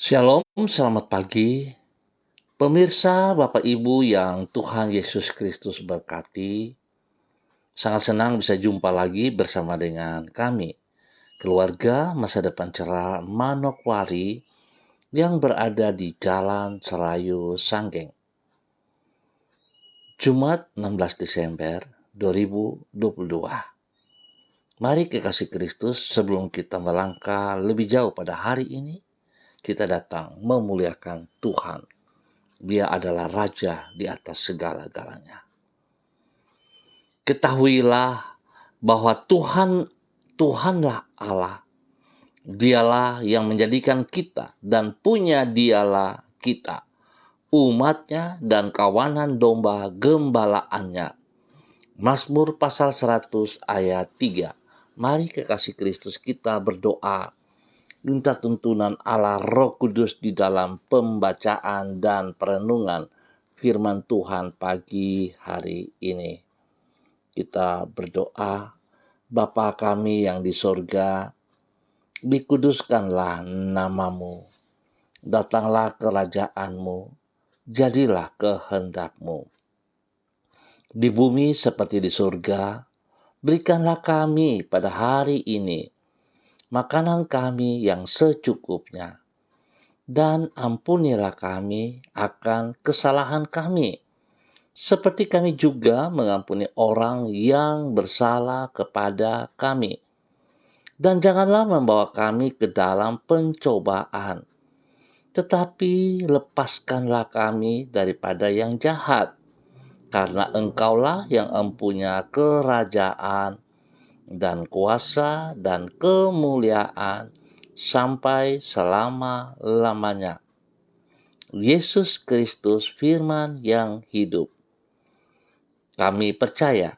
Shalom, selamat pagi. Pemirsa, Bapak Ibu yang Tuhan Yesus Kristus berkati, sangat senang bisa jumpa lagi bersama dengan kami, keluarga Masa Depan Cerah Manokwari yang berada di Jalan Serayu Sanggeng. Jumat 16 Desember 2022. Mari kekasih Kristus, sebelum kita melangkah lebih jauh pada hari ini, kita datang memuliakan Tuhan. Dia adalah Raja di atas segala-galanya. Ketahuilah bahwa Tuhanlah Allah. Dialah yang menjadikan kita dan punya dialah kita, umatnya dan kawanan domba gembalaannya. Mazmur pasal 100 ayat 3. Mari kekasih Kristus kita berdoa. Minta tuntunan Allah Roh Kudus di dalam pembacaan dan perenungan firman Tuhan pagi hari ini. Kita berdoa, Bapa kami yang di sorga, dikuduskanlah namamu, datanglah kerajaanmu, jadilah kehendakmu. Di bumi seperti di surga, berikanlah kami pada hari ini makanan kami yang secukupnya, dan ampunilah kami akan kesalahan kami, seperti kami juga mengampuni orang yang bersalah kepada kami. Dan janganlah membawa kami ke dalam pencobaan, tetapi lepaskanlah kami daripada yang jahat, karena Engkaulah yang empunya kerajaan dan kuasa dan kemuliaan sampai selama-lamanya. Yesus Kristus firman yang hidup. Kami percaya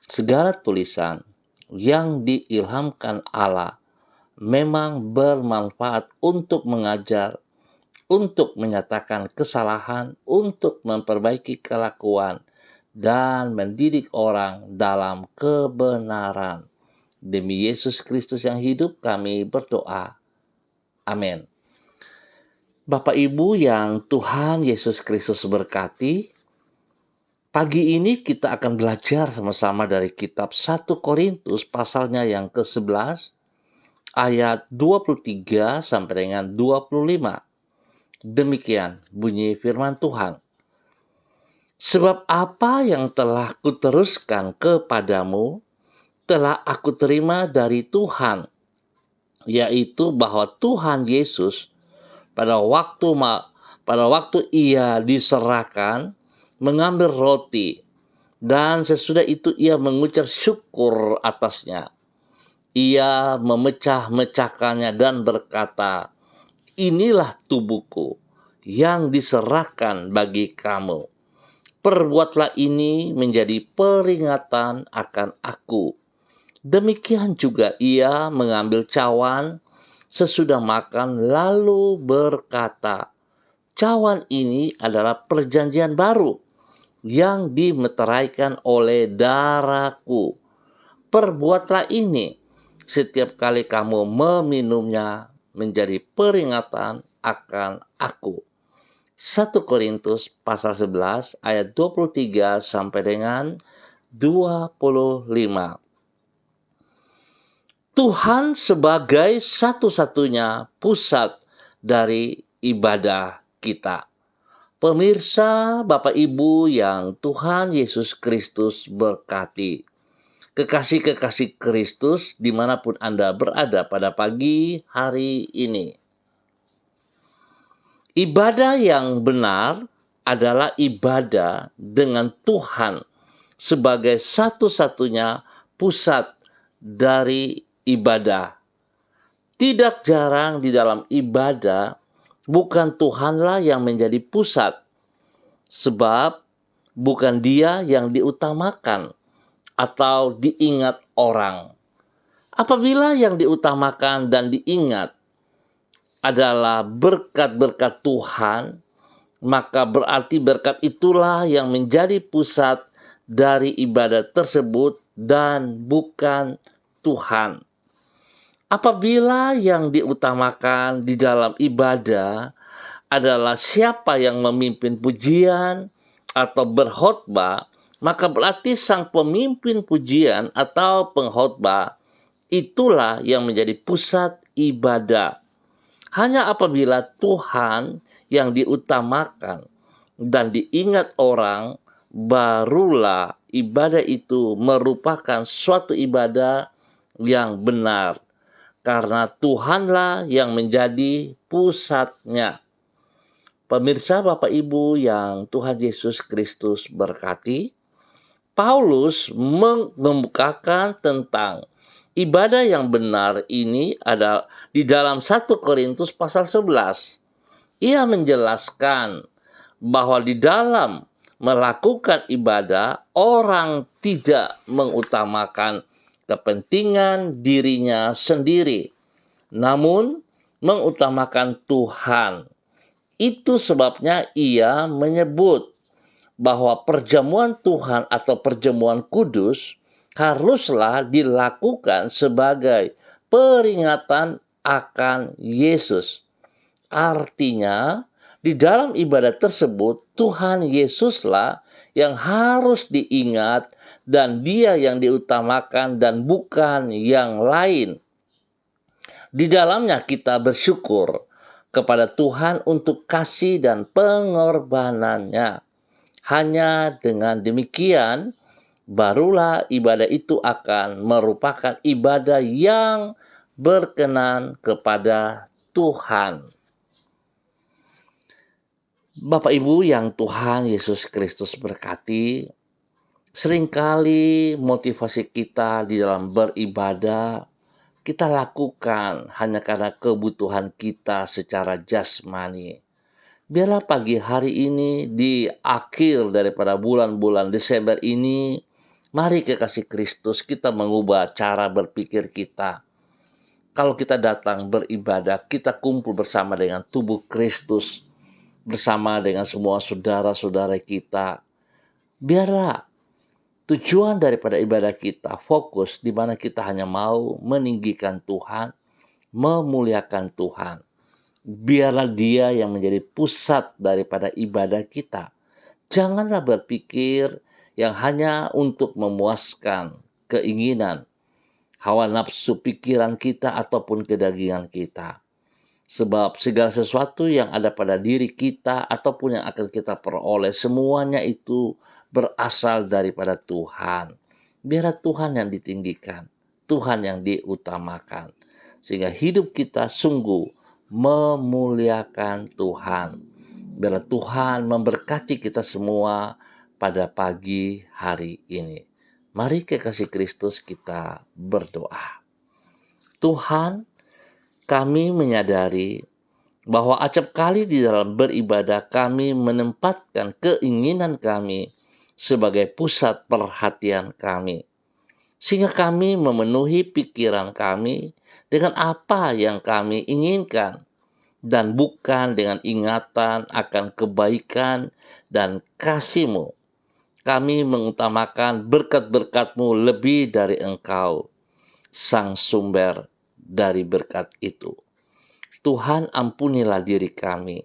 segala tulisan yang diilhamkan Allah memang bermanfaat untuk mengajar, untuk menyatakan kesalahan, untuk memperbaiki kelakuan, dan mendidik orang dalam kebenaran. Demi Yesus Kristus yang hidup kami berdoa. Amin. Bapak Ibu yang Tuhan Yesus Kristus berkati, pagi ini kita akan belajar sama-sama dari kitab 1 Korintus pasalnya yang ke-11 ayat 23 sampai dengan 25. Demikian bunyi firman Tuhan. Sebab apa yang telah kuteruskan kepadamu telah aku terima dari Tuhan, yaitu bahwa Tuhan Yesus pada waktu ia diserahkan mengambil roti, dan sesudah itu ia mengucap syukur atasnya. Ia memecah-mecahkannya dan berkata, "Inilah tubuhku yang diserahkan bagi kamu. Perbuatlah ini menjadi peringatan akan aku." Demikian juga ia mengambil cawan sesudah makan lalu berkata, "Cawan ini adalah perjanjian baru yang dimeteraikan oleh darahku. Perbuatlah ini setiap kali kamu meminumnya menjadi peringatan akan aku." 1 Korintus pasal 11 ayat 23 sampai dengan 25. Tuhan sebagai satu-satunya pusat dari ibadah kita. Pemirsa, Bapak Ibu yang Tuhan Yesus Kristus berkati. Kekasih-kekasih Kristus dimanapun Anda berada pada pagi hari ini. Ibadah yang benar adalah ibadah dengan Tuhan sebagai satu-satunya pusat dari ibadah. Tidak jarang di dalam ibadah bukan Tuhanlah yang menjadi pusat, sebab bukan Dia yang diutamakan atau diingat orang. Apabila yang diutamakan dan diingat adalah berkat-berkat Tuhan, maka berarti berkat itulah yang menjadi pusat dari ibadah tersebut dan bukan Tuhan. Apabila yang diutamakan di dalam ibadah adalah siapa yang memimpin pujian atau berkhotbah, maka berarti sang pemimpin pujian atau pengkhotbah itulah yang menjadi pusat ibadah. Hanya apabila Tuhan yang diutamakan dan diingat orang, barulah ibadah itu merupakan suatu ibadah yang benar. Karena Tuhanlah yang menjadi pusatnya. Pemirsa Bapak Ibu yang Tuhan Yesus Kristus berkati, Paulus membukakan tentang ibadah yang benar ini ada di dalam 1 Korintus pasal 11. Ia menjelaskan bahwa di dalam melakukan ibadah, orang tidak mengutamakan kepentingan dirinya sendiri, namun mengutamakan Tuhan. Itu sebabnya ia menyebut bahwa perjamuan Tuhan atau perjamuan kudus haruslah dilakukan sebagai peringatan akan Yesus. Artinya, di dalam ibadah tersebut Tuhan Yesuslah yang harus diingat dan Dia yang diutamakan dan bukan yang lain. Di dalamnya kita bersyukur kepada Tuhan untuk kasih dan pengorbanannya. Hanya dengan demikian, barulah ibadah itu akan merupakan ibadah yang berkenan kepada Tuhan. Bapak Ibu yang Tuhan Yesus Kristus berkati, seringkali motivasi kita di dalam beribadah kita lakukan hanya karena kebutuhan kita secara jasmani. Biarlah pagi hari ini di akhir daripada bulan-bulan Desember ini, mari kekasih Kristus kita mengubah cara berpikir kita. Kalau kita datang beribadah, kita kumpul bersama dengan tubuh Kristus, bersama dengan semua saudara-saudara kita. Biarlah tujuan daripada ibadah kita fokus di mana kita hanya mau meninggikan Tuhan, memuliakan Tuhan. Biarlah Dia yang menjadi pusat daripada ibadah kita. Janganlah berpikir yang hanya untuk memuaskan keinginan, hawa nafsu pikiran kita ataupun kedagingan kita. Sebab segala sesuatu yang ada pada diri kita ataupun yang akan kita peroleh, semuanya itu berasal daripada Tuhan. Biarlah Tuhan yang ditinggikan, Tuhan yang diutamakan. Sehingga hidup kita sungguh memuliakan Tuhan. Biarlah Tuhan memberkati kita semua pada pagi hari ini. Mari kekasih Kristus kita berdoa. Tuhan, kami menyadari bahwa acap kali di dalam beribadah kami menempatkan keinginan kami sebagai pusat perhatian kami. Sehingga kami memenuhi pikiran kami dengan apa yang kami inginkan dan bukan dengan ingatan akan kebaikan dan kasih-Mu. Kami mengutamakan berkat-berkat-Mu lebih dari Engkau, Sang Sumber dari berkat itu. Tuhan, ampunilah diri kami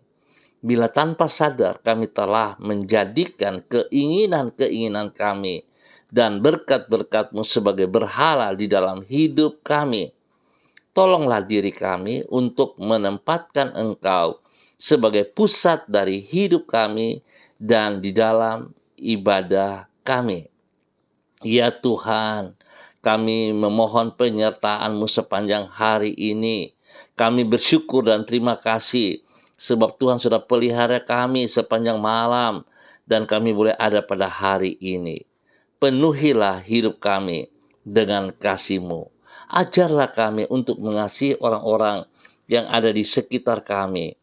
bila tanpa sadar kami telah menjadikan keinginan-keinginan kami dan berkat-berkat-Mu sebagai berhala di dalam hidup kami. Tolonglah diri kami untuk menempatkan Engkau sebagai pusat dari hidup kami dan di dalam ibadah kami. Ya Tuhan, kami memohon penyertaan-Mu sepanjang hari ini. Kami bersyukur dan terima kasih sebab Tuhan sudah pelihara kami sepanjang malam dan kami boleh ada pada hari ini. Penuhilah hidup kami dengan kasih-Mu. Ajarlah kami untuk mengasihi orang-orang yang ada di sekitar kami.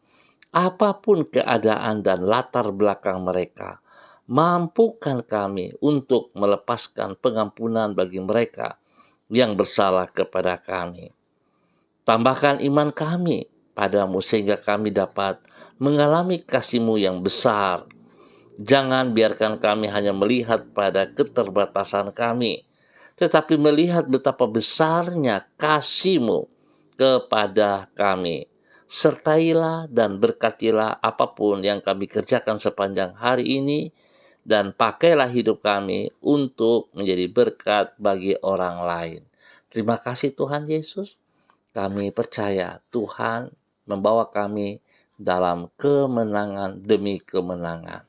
Apapun keadaan dan latar belakang mereka, mampukan kami untuk melepaskan pengampunan bagi mereka yang bersalah kepada kami. Tambahkan iman kami padamu sehingga kami dapat mengalami kasih-Mu yang besar. Jangan biarkan kami hanya melihat pada keterbatasan kami, tetapi melihat betapa besarnya kasih-Mu kepada kami. Sertailah dan berkatilah apapun yang kami kerjakan sepanjang hari ini, dan pakailah hidup kami untuk menjadi berkat bagi orang lain. Terima kasih Tuhan Yesus. Kami percaya Tuhan membawa kami dalam kemenangan demi kemenangan.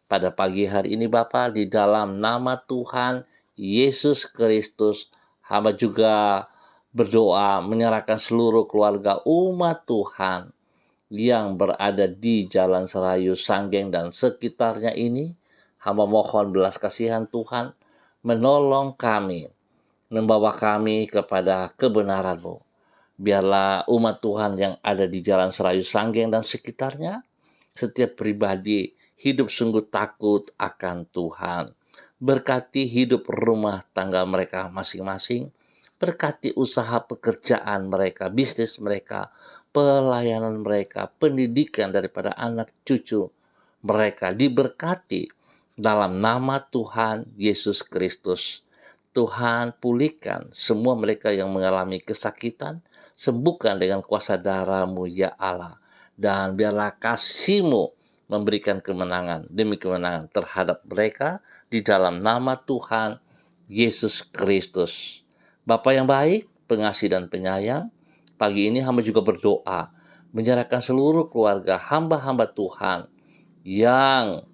Pada pagi hari ini Bapa, di dalam nama Tuhan Yesus Kristus, hamba juga berdoa menyerahkan seluruh keluarga umat Tuhan yang berada di Jalan Serayu, Sanggeng, dan sekitarnya ini. Hamba mohon belas kasihan Tuhan menolong kami, membawa kami kepada kebenaran-Mu. Biarlah umat Tuhan yang ada di Jalan Serayu, Sanggeng, dan sekitarnya, setiap pribadi hidup sungguh takut akan Tuhan. Berkati hidup rumah tangga mereka masing-masing. Berkati usaha pekerjaan mereka, bisnis mereka, pelayanan mereka, pendidikan daripada anak cucu mereka. Diberkati dalam nama Tuhan Yesus Kristus. Tuhan, pulihkan semua mereka yang mengalami kesakitan, sembuhkan dengan kuasa darah-Mu ya Allah. Dan biarlah kasih-Mu memberikan kemenangan demi kemenangan terhadap mereka di dalam nama Tuhan Yesus Kristus. Bapa yang baik, pengasih dan penyayang, pagi ini hamba juga berdoa menyerahkan seluruh keluarga hamba-hamba Tuhan yang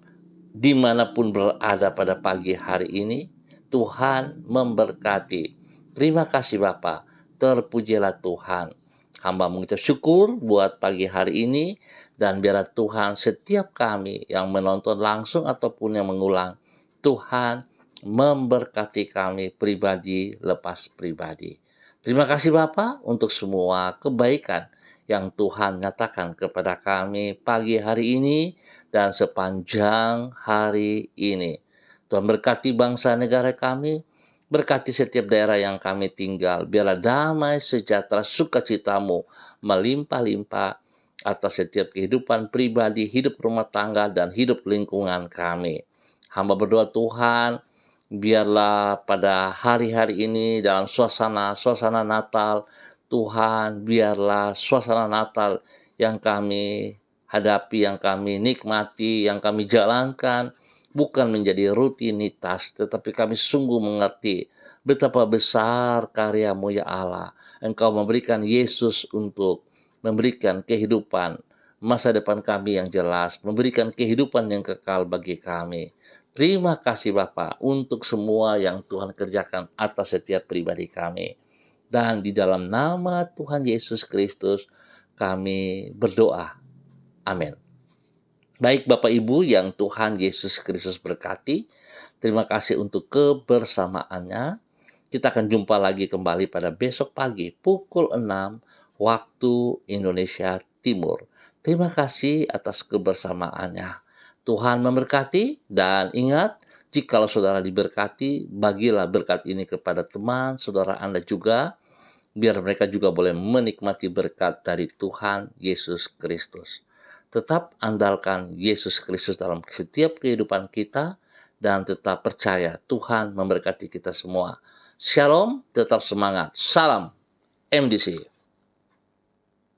dimanapun berada pada pagi hari ini. Tuhan memberkati. Terima kasih Bapa, terpujilah Tuhan. Hamba mengucap syukur buat pagi hari ini, dan biarlah Tuhan setiap kami yang menonton langsung ataupun yang mengulang, Tuhan memberkati kami pribadi lepas pribadi. Terima kasih Bapa untuk semua kebaikan yang Tuhan nyatakan kepada kami pagi hari ini dan sepanjang hari ini. Tuhan berkati bangsa negara kami, berkati setiap daerah yang kami tinggal. Biarlah damai, sejahtera, sukacita-Mu melimpah-limpah atas setiap kehidupan pribadi, hidup rumah tangga, dan hidup lingkungan kami. Hamba berdoa Tuhan, biarlah pada hari-hari ini dalam suasana Natal, Tuhan, biarlah suasana Natal yang kami hadapi, yang kami nikmati, yang kami jalankan, bukan menjadi rutinitas, tetapi kami sungguh mengerti betapa besar karya-Mu ya Allah. Engkau memberikan Yesus untuk memberikan kehidupan, masa depan kami yang jelas, memberikan kehidupan yang kekal bagi kami. Terima kasih Bapa untuk semua yang Tuhan kerjakan atas setiap pribadi kami. Dan di dalam nama Tuhan Yesus Kristus kami berdoa. Amin. Baik Bapak Ibu yang Tuhan Yesus Kristus berkati, terima kasih untuk kebersamaannya. Kita akan jumpa lagi kembali pada besok pagi pukul 6 waktu Indonesia Timur. Terima kasih atas kebersamaannya. Tuhan memberkati, dan ingat, jikalau saudara diberkati, bagilah berkat ini kepada teman saudara Anda juga, biar mereka juga boleh menikmati berkat dari Tuhan Yesus Kristus. Tetap andalkan Yesus Kristus dalam setiap kehidupan kita, dan tetap percaya Tuhan memberkati kita semua. Shalom, tetap semangat. Salam MDC.